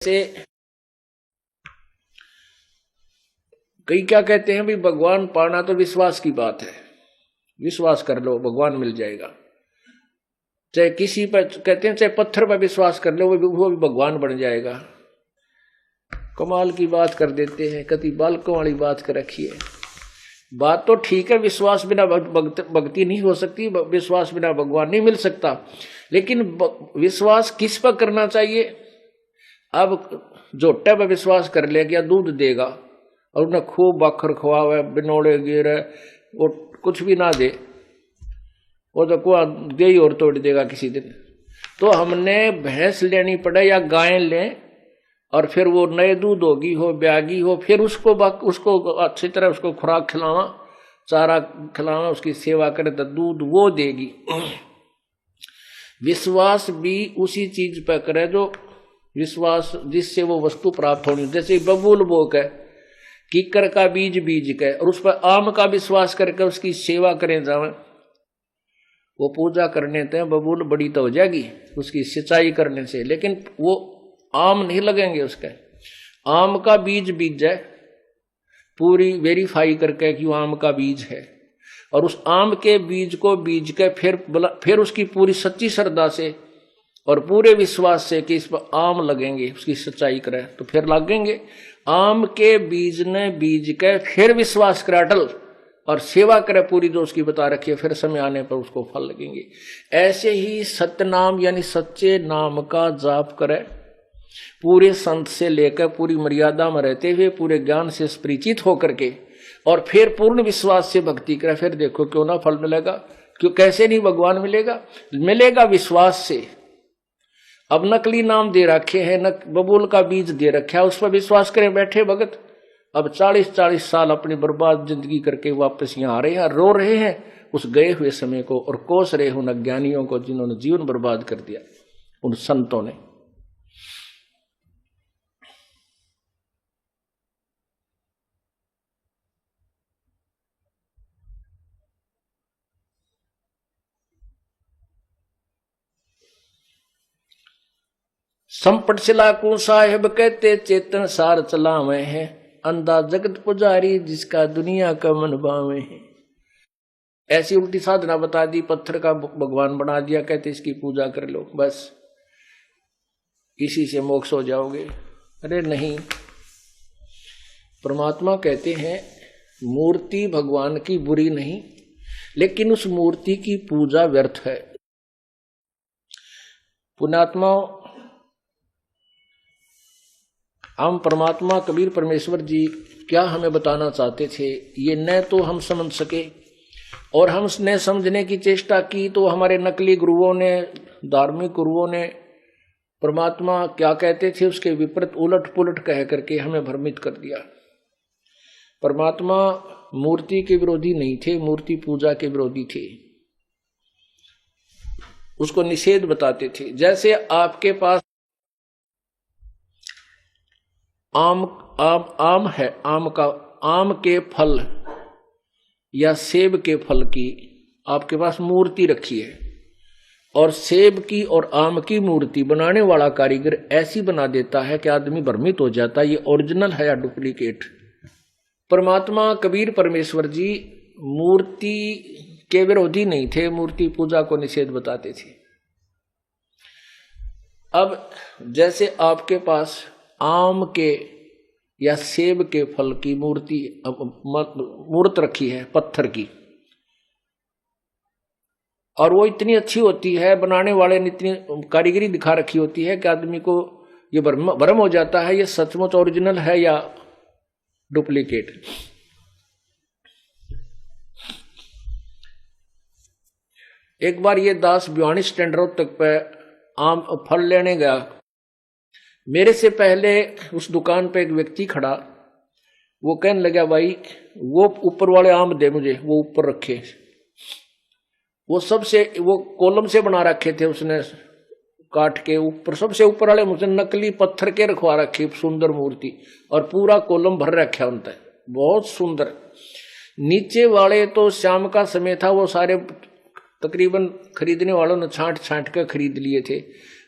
से कई क्या कहते हैं, भाई भगवान पाना तो विश्वास की बात है, विश्वास कर लो भगवान मिल जाएगा। चाहे किसी पर कहते हैं, चाहे पत्थर पर विश्वास कर लो वो भी भगवान बन जाएगा। कमाल की बात कर देते हैं, कति बालकों वाली बात कर रखी है। बात तो ठीक है, विश्वास बिना भक्ति नहीं हो सकती, विश्वास बिना भगवान नहीं मिल सकता। लेकिन विश्वास किस पर करना चाहिए? अब जोटे पर विश्वास कर ले क्या दूध देगा और उन्हें खूब बाखर खुआवे, बिनोड़े गिरे, वो कुछ भी ना दे, वो तो कुआ दे ही और तोड़ देगा किसी दिन। तो हमने भैंस लेनी पड़े या गाय लें और फिर वो नए दूध होगी हो ब्यागी हो, फिर उसको अच्छी तरह उसको खुराक खिलावा, चारा खिलावा, उसकी सेवा करे तो दूध वो देगी। विश्वास भी उसी चीज पर करे जो विश्वास जिससे वो वस्तु प्राप्त होनी। जैसे बबूल बो के कीकर का बीज बीज के और उस पर आम का विश्वास करके उसकी सेवा करें जावे, वो पूजा करने से बबूल बड़ी तो हो जाएगी उसकी सिंचाई करने से, लेकिन वो आम नहीं लगेंगे। उसके आम का बीज बीज जाए पूरी वेरीफाई करके कि वो आम का बीज है, और उस आम के बीज को बीज के फिर उसकी पूरी सच्ची श्रद्धा से और पूरे विश्वास से कि इस पर आम लगेंगे, उसकी सच्चाई करें तो फिर लगेंगे। आम के बीज ने बीज के फिर विश्वास करे अटल और सेवा करे पूरी जो उसकी बता रखी है, फिर समय आने पर उसको फल लगेंगे। ऐसे ही सत्य नाम यानी सच्चे नाम का जाप करे, पूरे संत से लेकर पूरी मर्यादा में रहते हुए पूरे ज्ञान से परिचित होकर के, और फिर पूर्ण विश्वास से भक्ति करे, फिर देखो क्यों ना फल मिलेगा। क्यों कैसे नहीं भगवान मिलेगा? मिलेगा विश्वास से। अब नकली नाम दे रखे हैं, बबूल का बीज दे रखा है, उस पर विश्वास करें बैठे भगत। अब 40-40 साल अपनी बर्बाद जिंदगी करके वापस यहाँ आ रहे हैं, रो रहे हैं उस गए हुए समय को और कोस रहे उन अज्ञानियों को जिन्होंने जीवन बर्बाद कर दिया, उन संतों ने। संपट सिलाकू साहेब कहते चेतन सार चलावे हैं, अंधा जगत पुजारी जिसका दुनिया का मन भावे है। ऐसी उल्टी साधना बता दी, पत्थर का भगवान बना दिया, कहते इसकी पूजा कर लो बस इसी से मोक्ष हो जाओगे। अरे नहीं, परमात्मा कहते हैं मूर्ति भगवान की बुरी नहीं, लेकिन उस मूर्ति की पूजा व्यर्थ है। पुण्यात्मा, हम परमात्मा कबीर परमेश्वर जी क्या हमें बताना चाहते थे ये न तो हम समझ सके, और हम ने समझने की चेष्टा की तो हमारे नकली गुरुओं ने, धार्मिक गुरुओं ने परमात्मा क्या कहते थे उसके विपरीत उलट पुलट कह करके हमें भ्रमित कर दिया। परमात्मा मूर्ति के विरोधी नहीं थे, मूर्ति पूजा के विरोधी थे, उसको निषेध बताते थे। जैसे आपके पास आम है, आम के फल या सेब के फल की आपके पास मूर्ति रखी है, और सेब की और आम की मूर्ति बनाने वाला कारीगर ऐसी बना देता है कि आदमी भ्रमित हो जाता है ये ओरिजिनल है या डुप्लीकेट। परमात्मा कबीर परमेश्वर जी मूर्ति के विरोधी नहीं थे, मूर्ति पूजा को निषेध बताते थे। अब जैसे आपके पास आम के या सेब के फल की मूर्त रखी है पत्थर की, और वो इतनी अच्छी होती है, बनाने वाले ने इतनी कारीगरी दिखा रखी होती है कि आदमी को ये भ्रम हो जाता है ये सचमुच ओरिजिनल है या डुप्लीकेट। एक बार ये दास भिवानी स्टैंड रोड तक पे आम फल लेने गया, मेरे से पहले उस दुकान पे एक व्यक्ति खड़ा, वो कहने लगा भाई वो ऊपर वाले आम दे मुझे, वो ऊपर रखे, वो सबसे वो कॉलम से बना रखे थे उसने काट के, ऊपर सबसे ऊपर वाले मुझे नकली पत्थर के रखवा रखी सुंदर मूर्ति, और पूरा कॉलम भर रखा उनसे, बहुत सुंदर। नीचे वाले तो शाम का समय था, वो सारे तकरीबन खरीदने वालों ने छांट छांट कर खरीद लिए थे,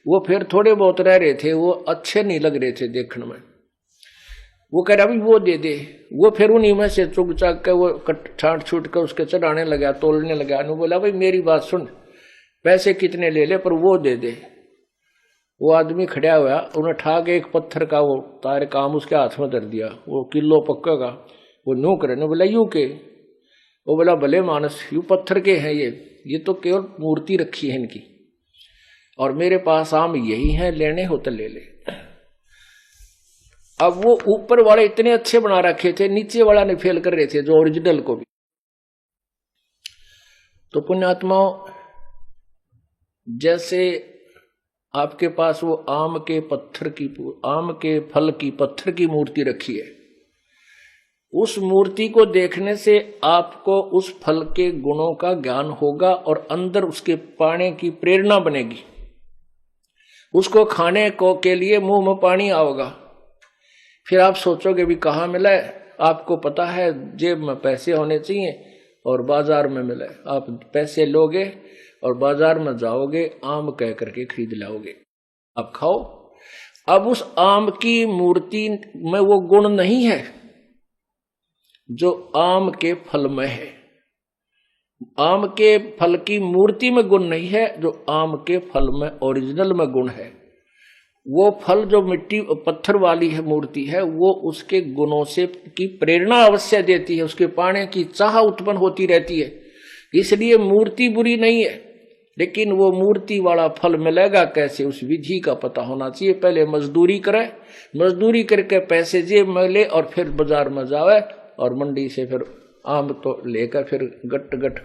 वो फिर थोड़े बहुत रह रहे थे, वो अच्छे नहीं लग रहे थे देखने में। वो कह रहा अभी वो दे दे। वो फिर उन्हीं में से चुग चाक के वो छाट छूट के उसके चढ़ाने लगा, तोलने लगा। बोला भाई मेरी बात सुन, पैसे कितने ले ले पर वो दे दे। वो आदमी खड़ा हुआ, उन्हें ठा के एक पत्थर का वो तार काम उसके हाथ में धर दिया, वो किलो पक्का का। वो न्यू करे ने बोला यूं के। वो बोला भले मानस, यू पत्थर के हैं ये तो केवल मूर्ति रखी है इनकी, और मेरे पास आम यही है, लेने हो तो ले ले। अब वो ऊपर वाले इतने अच्छे बना रखे थे, नीचे वाला ने फेल कर रहे थे जो ओरिजिनल को भी। तो पुण्यात्माओं, जैसे आपके पास वो आम के फल की पत्थर की मूर्ति रखी है, उस मूर्ति को देखने से आपको उस फल के गुणों का ज्ञान होगा और अंदर उसके पाने की प्रेरणा बनेगी। उसको खाने को के लिए मुंह में पानी आओगा। फिर आप सोचोगे भी कहाँ मिला है, आपको पता है जेब में पैसे होने चाहिए और बाजार में मिला है। आप पैसे लोगे और बाजार में जाओगे, आम कह करके खरीद लाओगे, आप खाओ। अब उस आम की मूर्ति में वो गुण नहीं है जो आम के फल में है। आम के फल की मूर्ति में गुण नहीं है जो आम के फल में ओरिजिनल में गुण है। वो फल जो मिट्टी पत्थर वाली है मूर्ति है, वो उसके गुणों से की प्रेरणा अवश्य देती है, उसके पाने की चाह उत्पन्न होती रहती है। इसलिए मूर्ति बुरी नहीं है, लेकिन वो मूर्ति वाला फल मिलेगा कैसे, उस विधि का पता होना चाहिए। पहले मजदूरी करे, मजदूरी करके पैसे जेब में ले और फिर बाजार में जावे और मंडी से फिर आम तो लेकर फिर गट गट